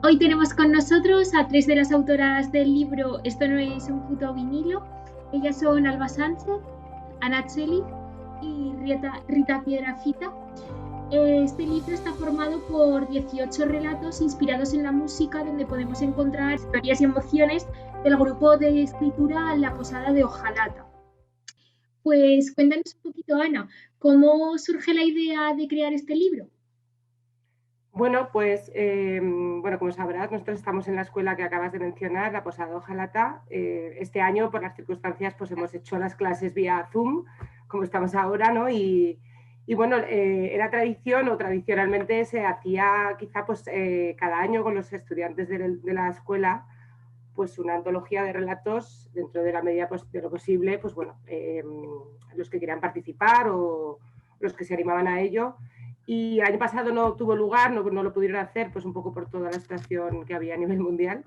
Hoy tenemos con nosotros a tres de las autoras del libro Esto no es un puto vinilo. Ellas son Alba Sánchez, Ana Cheli y Rita Piedrafita. Este libro está formado por 18 relatos inspirados en la música, donde podemos encontrar historias y emociones del grupo de escritura La Posada de Ojalata. Pues cuéntanos un poquito, Ana, ¿cómo surge la idea de crear este libro? Bueno, pues como sabrás, nosotros estamos en la escuela que acabas de mencionar, la Posada Ojalata. Este año, por las circunstancias, pues hemos hecho las clases vía Zoom, como estamos ahora, ¿no? Era tradición o tradicionalmente se hacía quizá pues cada año con los estudiantes de la escuela pues una antología de relatos dentro de la medida pues, de lo posible, pues bueno, los que querían participar o los que se animaban a ello. Y el año pasado no tuvo lugar, no lo pudieron hacer, pues un poco por toda la situación que había a nivel mundial.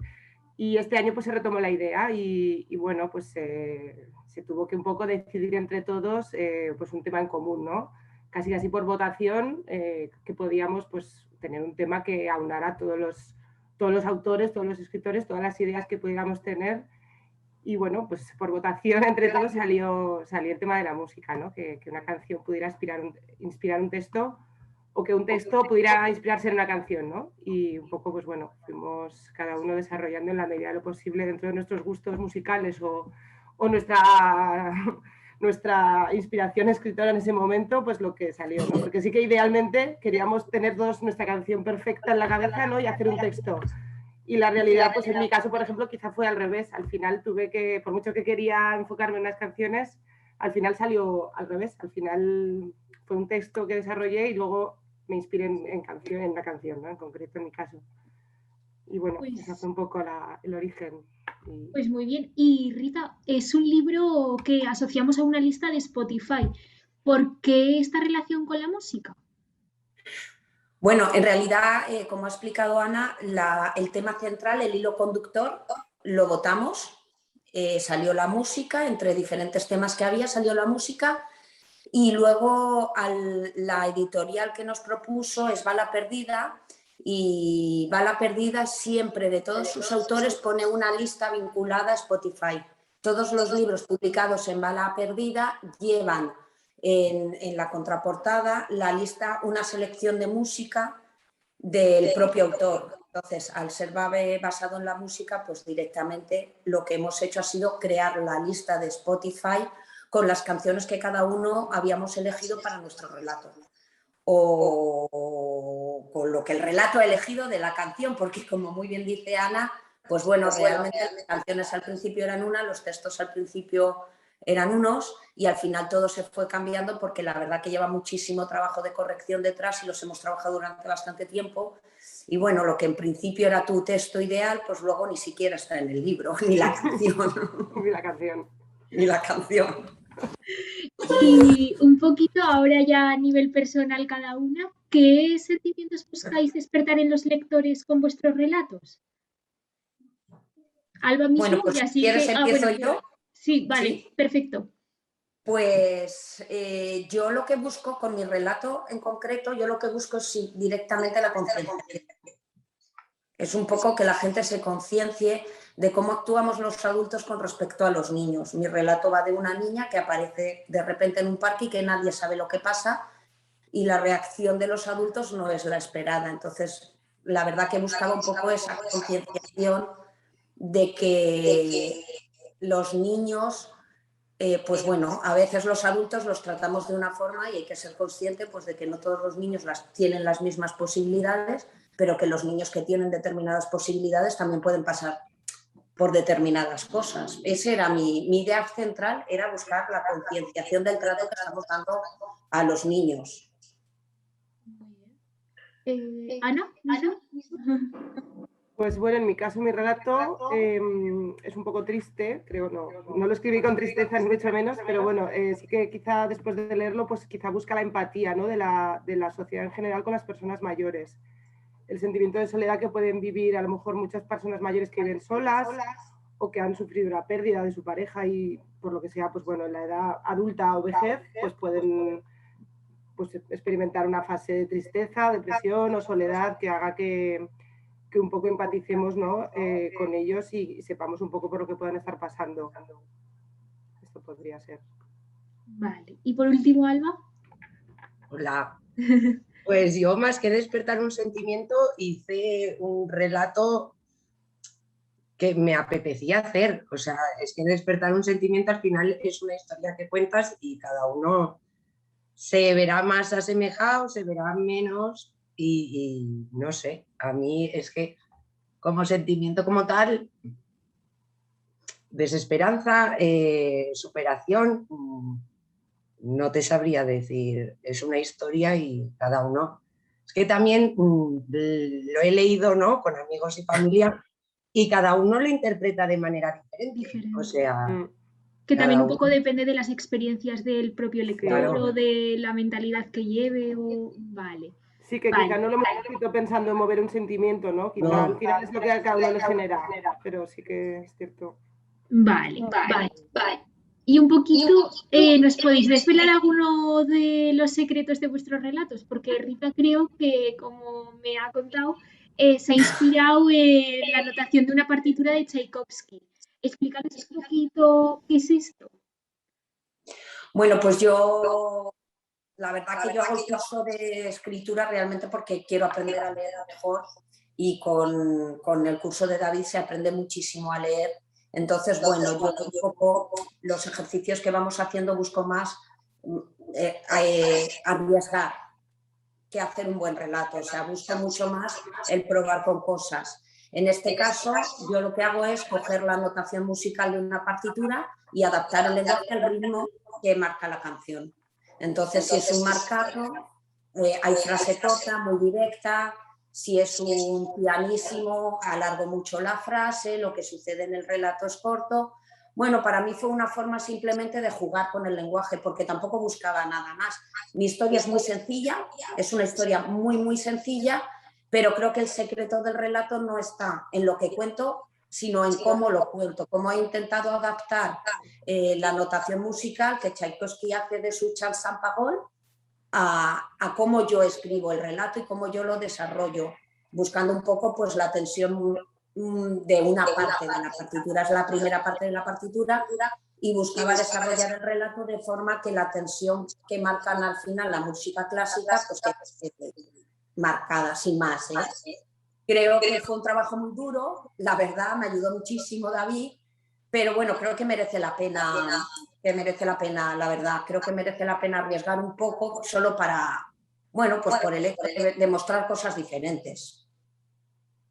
Y este año pues se retomó la idea y bueno, pues se tuvo que un poco decidir entre todos pues un tema en común, ¿no? Casi por votación, que podíamos pues tener un tema que aunara todos los autores, todos los escritores, todas las ideas que pudiéramos tener. Y bueno, pues por votación entre todos salió el tema de la música, ¿no? Que una canción pudiera inspirar un texto o que un texto pudiera inspirarse en una canción, ¿no? Y un poco, pues bueno, fuimos cada uno desarrollando en la medida de lo posible dentro de nuestros gustos musicales o nuestra inspiración escritora en ese momento, pues lo que salió, ¿no? Porque sí que idealmente queríamos tener todos nuestra canción perfecta en la cabeza, ¿no? Y hacer un texto. Y la realidad, pues en mi caso, por ejemplo, quizá fue al revés. Al final tuve que, por mucho que quería enfocarme en unas canciones, al final salió al revés. Al final fue un texto que desarrollé y luego me inspiré en la canción, ¿no? En concreto en mi caso. Y bueno, ese Pues fue un poco el origen. Pues muy bien. Y Rita, es un libro que asociamos a una lista de Spotify. ¿Por qué esta relación con la música? Bueno, en realidad, como ha explicado Ana, el tema central, el hilo conductor, lo votamos. Salió la música, entre diferentes temas que había, salió la música. Y luego la editorial que nos propuso es Bala Perdida, y Bala Perdida siempre de todos sus autores pone una lista vinculada a Spotify. Todos los libros publicados en Bala Perdida llevan en la contraportada la lista, una selección de música del propio autor. Entonces, al ser basado en la música, pues directamente lo que hemos hecho ha sido crear la lista de Spotify con las canciones que cada uno habíamos elegido para nuestro relato. O con lo que el relato ha elegido de la canción, porque como muy bien dice Ana, pues bueno, realmente las canciones al principio eran una, los textos al principio eran unos y al final todo se fue cambiando porque la verdad que lleva muchísimo trabajo de corrección detrás y los hemos trabajado durante bastante tiempo. Y bueno, lo que en principio era tu texto ideal, pues luego ni siquiera está en el libro, ni la canción. Ni la canción. Ni la canción. Y un poquito ahora ya a nivel personal cada una, ¿qué sentimientos buscáis despertar en los lectores con vuestros relatos? Alba mismo, Bueno, pues y si así quieres que... empiezo bueno, yo. sí, vale, ¿Sí? perfecto. Pues yo lo que busco con mi relato en concreto, yo lo que busco es directamente la concienciación. Es un poco que la gente se conciencie de cómo actuamos los adultos con respecto a los niños. Mi relato va de una niña que aparece de repente en un parque y que nadie sabe lo que pasa y la reacción de los adultos no es la esperada. Entonces, la verdad que buscaba un poco esa concienciación de que los niños... pues bueno, a veces los adultos los tratamos de una forma y hay que ser consciente pues, de que no todos los niños tienen las mismas posibilidades, pero que los niños que tienen determinadas posibilidades también pueden pasar por determinadas cosas. Esa era mi idea central, era buscar la concienciación del trato que estamos dando a los niños. Ana, mismo. Pues bueno, en mi caso, mi relato es un poco triste, creo, no lo escribí con tristeza ni mucho menos, pero bueno, sí que quizá después de leerlo, pues quizá busca la empatía, ¿no? de la sociedad en general con las personas mayores. El sentimiento de soledad que pueden vivir a lo mejor muchas personas mayores que viven solas o que han sufrido la pérdida de su pareja y por lo que sea, pues bueno, en la edad adulta o vejez, pues pueden pues, experimentar una fase de tristeza, depresión o soledad que haga que que un poco empaticemos, ¿no? Con ellos y sepamos un poco por lo que puedan estar pasando. Esto podría ser. Vale. Y por último, Alba. Hola. Pues yo, más que despertar un sentimiento, hice un relato que me apetecía hacer. O sea, es que despertar un sentimiento al final es una historia que cuentas y cada uno se verá más asemejado, se verá menos y no sé, a mí es que como sentimiento como tal, desesperanza, superación, no te sabría decir, es una historia y cada uno. Es que también lo he leído, ¿no?, con amigos y familia y cada uno lo interpreta de manera diferente. O sea, que también un poco depende de las experiencias del propio lector, claro, o de la mentalidad que lleve. Vale. Sí, que quizá no lo hemos escrito pensando en mover un sentimiento, ¿no? Quizá al final es lo que a cada uno le genera, pero sí que es cierto. Vale. Y un poquito, ¿nos podéis desvelar alguno de los secretos de vuestros relatos? Porque Rita, creo que, como me ha contado, se ha inspirado en la notación de una partitura de Tchaikovsky. Explícanos un poquito qué es esto. Bueno, pues yo, la verdad que yo hago el curso de escritura realmente porque quiero aprender a leer mejor, y con el curso de David se aprende muchísimo a leer. Entonces, bueno, yo un poco los ejercicios que vamos haciendo busco más arriesgar que hacer un buen relato. O sea, busco mucho más el probar con cosas. En este caso, yo lo que hago es coger la notación musical de una partitura y adaptar el lenguaje al ritmo que marca la canción. Entonces, si es un marcato, hay frase corta, muy directa. Si es un pianísimo, alargo mucho la frase, lo que sucede en el relato es corto. Bueno, para mí fue una forma simplemente de jugar con el lenguaje, porque tampoco buscaba nada más. Mi historia es muy sencilla, es una historia muy sencilla, pero creo que el secreto del relato no está en lo que cuento, sino en cómo lo cuento, cómo he intentado adaptar la notación musical que Tchaikovsky hace de su Chanson-Parole a cómo yo escribo el relato y cómo yo lo desarrollo, buscando un poco pues la tensión de una parte de la partitura, es la primera parte de la partitura, y buscaba desarrollar el relato de forma que la tensión que marcan al final la música clásica pues que marcada, sin más. Creo que fue un trabajo muy duro, la verdad, me ayudó muchísimo David, pero bueno, creo que merece la pena, la verdad, creo que merece la pena arriesgar un poco solo para, bueno, pues por el hecho de mostrar cosas diferentes.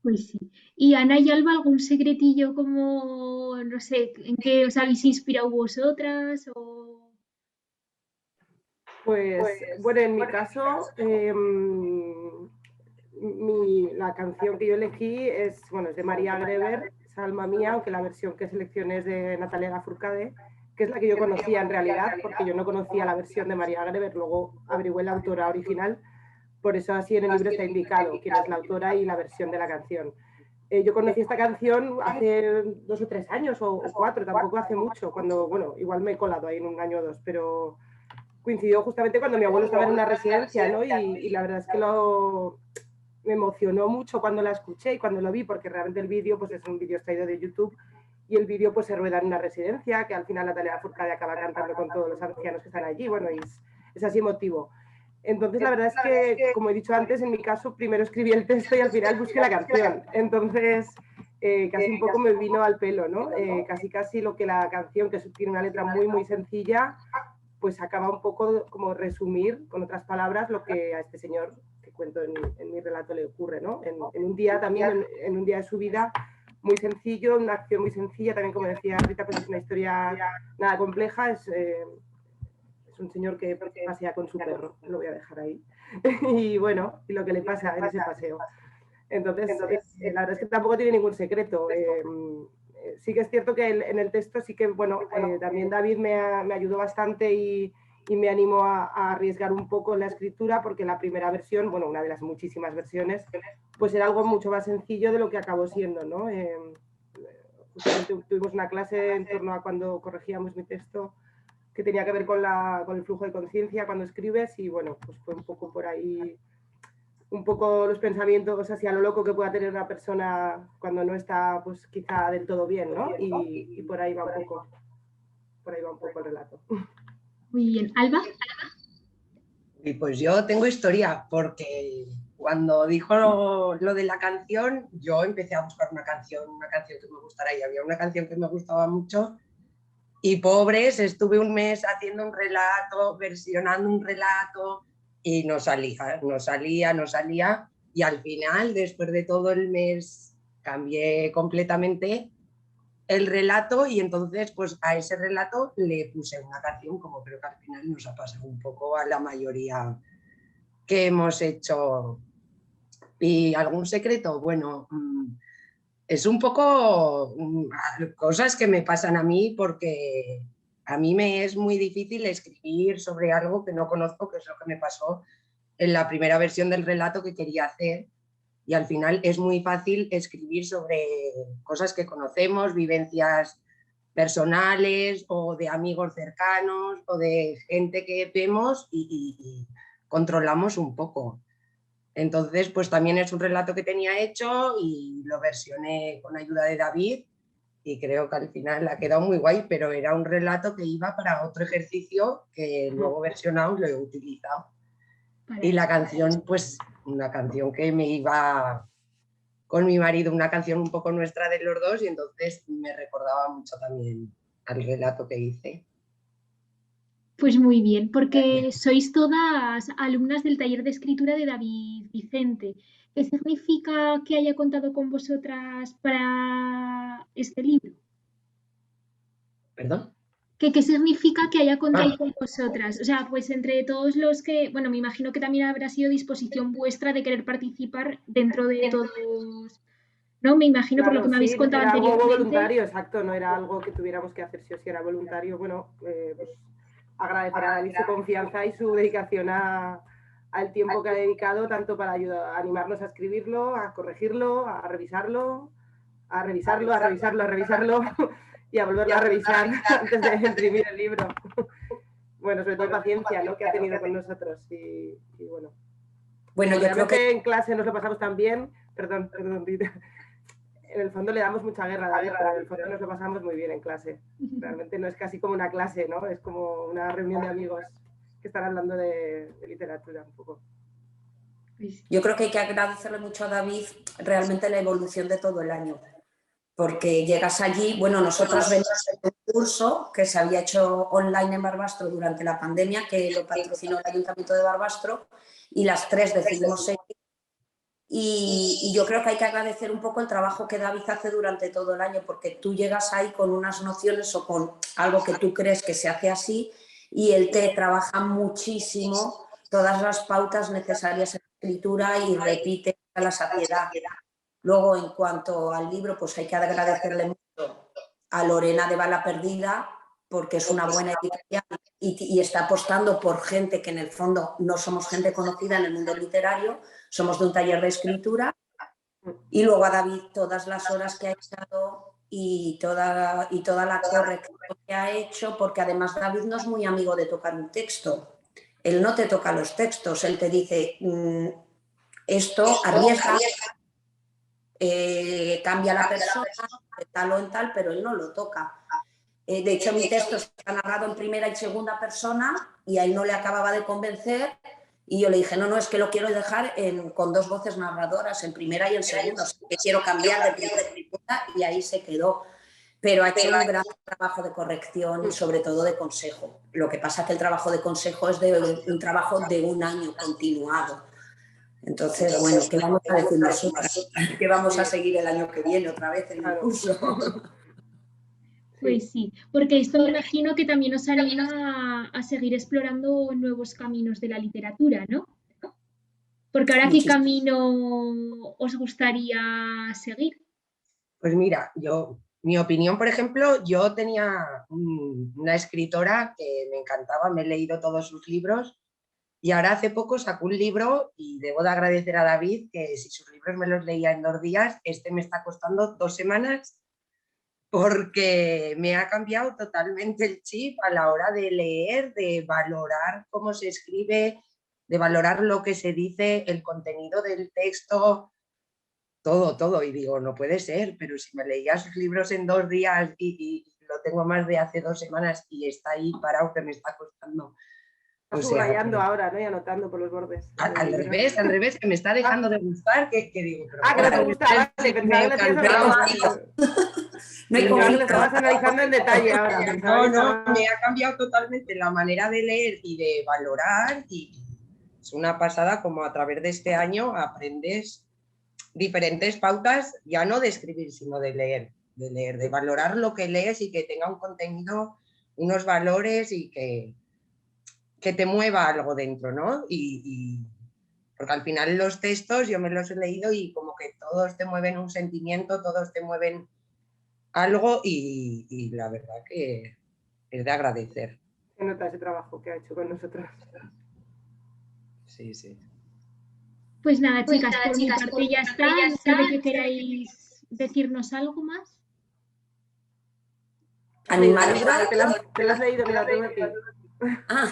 Pues sí. ¿Y Ana y Alba, algún secretillo como, no sé, en qué os habéis inspirado vosotras? Pues bueno, en mi caso, la canción que yo elegí es de María Greber, es Alma Mía, aunque la versión que seleccioné es de Natalia Lafourcade, que es la que yo conocía en realidad, porque yo no conocía la versión de María Greber, luego averigüé la autora original, por eso así en el libro está indicado quién es la autora y la versión de la canción. Yo conocí esta canción hace 2 o 3 años o 4, tampoco hace mucho, cuando, bueno, igual me he colado ahí en 1 año o 2, pero coincidió justamente cuando mi abuelo estaba en una residencia, ¿no? Y la verdad es que me emocionó mucho cuando la escuché y cuando lo vi, porque realmente el vídeo pues es un vídeo extraído de YouTube y el vídeo pues se rueda en una residencia, que al final Natalia Lafourcade acaba cantando con todos los ancianos que están allí, bueno, y es así emotivo. Entonces, la verdad es que, como he dicho antes, en mi caso, primero escribí el texto y al final busqué la canción. Entonces, casi un poco me vino al pelo, ¿no? Casi lo que la canción, que tiene una letra muy sencilla, pues acaba un poco como resumir, con otras palabras, lo que a este señor, que cuento en mi relato, le ocurre, ¿no? En un día también, en un día de su vida, muy sencillo, una acción muy sencilla, también como decía Rita, pues es una historia nada compleja, es un señor que pasea con su perro, lo voy a dejar ahí, y bueno, y lo que le pasa en ese paseo. Entonces, la verdad es que tampoco tiene ningún secreto. Sí que es cierto que en el texto sí que, bueno, también David me ayudó bastante y me animó a arriesgar un poco en la escritura, porque la primera versión, bueno, una de las muchísimas versiones, pues era algo mucho más sencillo de lo que acabó siendo, ¿no? Justamente tuvimos una clase en torno a cuando corregíamos mi texto, que tenía que ver con el flujo de conciencia cuando escribes, y bueno, pues fue un poco por ahí un poco los pensamientos así a lo loco que pueda tener una persona cuando no está pues quizá del todo bien, ¿no? Y por ahí va un poco, el relato. Muy bien. ¿Alba? Y pues yo tengo historia, porque cuando dijo lo de la canción, yo empecé a buscar una canción que me gustara, y había una canción que me gustaba mucho, y pobres, estuve un mes haciendo un relato, versionando un relato, y no salía, y al final, después de todo el mes, cambié completamente el relato, y entonces pues a ese relato le puse una canción, como creo que al final nos ha pasado un poco a la mayoría que hemos hecho. ¿Y algún secreto? Bueno, es un poco cosas que me pasan a mí, porque a mí me es muy difícil escribir sobre algo que no conozco, que es lo que me pasó en la primera versión del relato que quería hacer. Y al final es muy fácil escribir sobre cosas que conocemos, vivencias personales o de amigos cercanos o de gente que vemos y controlamos un poco. Entonces, pues también es un relato que tenía hecho y lo versioné con ayuda de David, y creo que al final ha quedado muy guay, pero era un relato que iba para otro ejercicio que luego versionado lo he utilizado. Y la canción, pues una canción que me iba con mi marido, una canción un poco nuestra de los dos, y entonces me recordaba mucho también al relato que hice. Pues muy bien, porque sois todas alumnas del taller de escritura de David Vicente. ¿Qué significa que haya contado con vosotras para este libro? ¿Perdón? ¿Qué significa que haya contado con vosotras? O sea, pues entre todos los que, bueno, me imagino que también habrá sido disposición vuestra de querer participar dentro de todos, ¿no? Me imagino por lo que Claro, me habéis sí, contado era algo anteriormente. voluntario, exacto, no era algo que tuviéramos que hacer sí o sí, era voluntario. Bueno, pues agradecer a David su confianza y su dedicación al tiempo que ha dedicado, tanto para ayudar, a animarnos a escribirlo, a corregirlo, a revisarlo, a revisarlo, a revisarlo, a revisarlo y a volverlo a revisar antes de imprimir el libro. Bueno, sobre todo paciencia, ¿no?, que ha tenido con nosotros. Y bueno, Bueno, yo creo que en clase nos lo pasamos tan bien, perdón, en el fondo le damos mucha guerra a David, pero en el fondo nos lo pasamos muy bien en clase. Realmente no es casi como una clase, ¿no? Es como una reunión de amigos que están hablando de literatura un poco. Yo creo que hay que agradecerle mucho a David realmente la evolución de todo el año, porque llegas allí, bueno, nosotros venimos de un curso que se había hecho online en Barbastro durante la pandemia, que lo patrocinó el Ayuntamiento de Barbastro, y las tres decidimos seguir. Y yo creo que hay que agradecer un poco el trabajo que David hace durante todo el año, porque tú llegas ahí con unas nociones o con algo que tú crees que se hace así, y él te trabaja muchísimo todas las pautas necesarias en la escritura y repite a la saciedad. Luego, en cuanto al libro, pues hay que agradecerle mucho a Lorena de Bala Perdida, porque es una buena editorial y está apostando por gente que en el fondo no somos gente conocida en el mundo literario, somos de un taller de escritura. Y luego a David todas las horas que ha echado y toda la corrección que ha hecho, porque además David no es muy amigo de tocar un texto. Él no te toca los textos, él te dice esto arriesga, cambia la persona, de tal o en tal, pero él no lo toca. De hecho, mi texto está narrado en primera y segunda persona y a él no le acababa de convencer, y yo le dije, no, es que lo quiero dejar con dos voces narradoras, en primera y en segunda, o sea, que quiero cambiar de primera y segunda, y ahí se quedó. Pero ha hecho un gran trabajo de corrección y sobre todo de consejo. Lo que pasa es que el trabajo de consejo es un trabajo de un año continuado. Entonces, bueno, ¿qué vamos a decir nosotras? Que vamos a seguir el año que viene otra vez en el curso. Pues sí, porque esto me imagino que también os anima a seguir explorando nuevos caminos de la literatura, ¿no? Porque ahora, ¿qué camino os gustaría seguir? Pues mira, mi opinión, por ejemplo, yo tenía una escritora que me encantaba, me he leído todos sus libros, y ahora hace poco sacó un libro, y debo de agradecer a David, que si sus libros me los leía en 2 días, este me está costando 2 semanas, porque me ha cambiado totalmente el chip a la hora de leer, de valorar cómo se escribe, de valorar lo que se dice, el contenido del texto, todo. Y digo, no puede ser, pero si me leía sus libros en 2 días y lo tengo más de hace 2 semanas y está ahí parado, que me está costando. Está subrayando ahora, ¿no? Y anotando por los bordes. Al revés, que me está dejando de gustar, que digo... Pero que no te gusta, vale, pensaba que lo estabas analizando en detalle ahora. No, me ha cambiado totalmente la manera de leer y de valorar, y es una pasada como a través de este año aprendes diferentes pautas, ya no de escribir, sino de leer, de valorar lo que lees y que tenga un contenido, unos valores y que te mueva algo dentro, ¿no? Porque al final los textos yo me los he leído y como que todos te mueven un sentimiento, todos te mueven algo y la verdad que es de agradecer. Se nota ese trabajo que ha hecho con nosotros. Sí. Pues nada, chicas, por mi parte ya está. No sé de qué queráis decirnos algo más. Animales. Te lo has leído, mira, lo tengo aquí.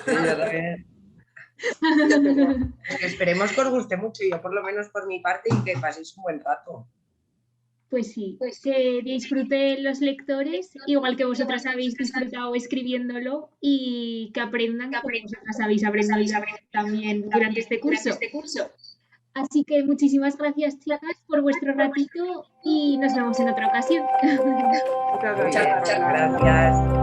Sí, yo también. Esperemos que os guste mucho, yo por lo menos por mi parte, y que paséis un buen rato. Pues sí, que disfruten los lectores, igual que vosotras habéis disfrutado escribiéndolo, y que aprendan como vosotras habéis aprendido también durante este curso. Así que muchísimas gracias, chicas, por vuestro ratito y nos vemos en otra ocasión. Muchas gracias. Gracias.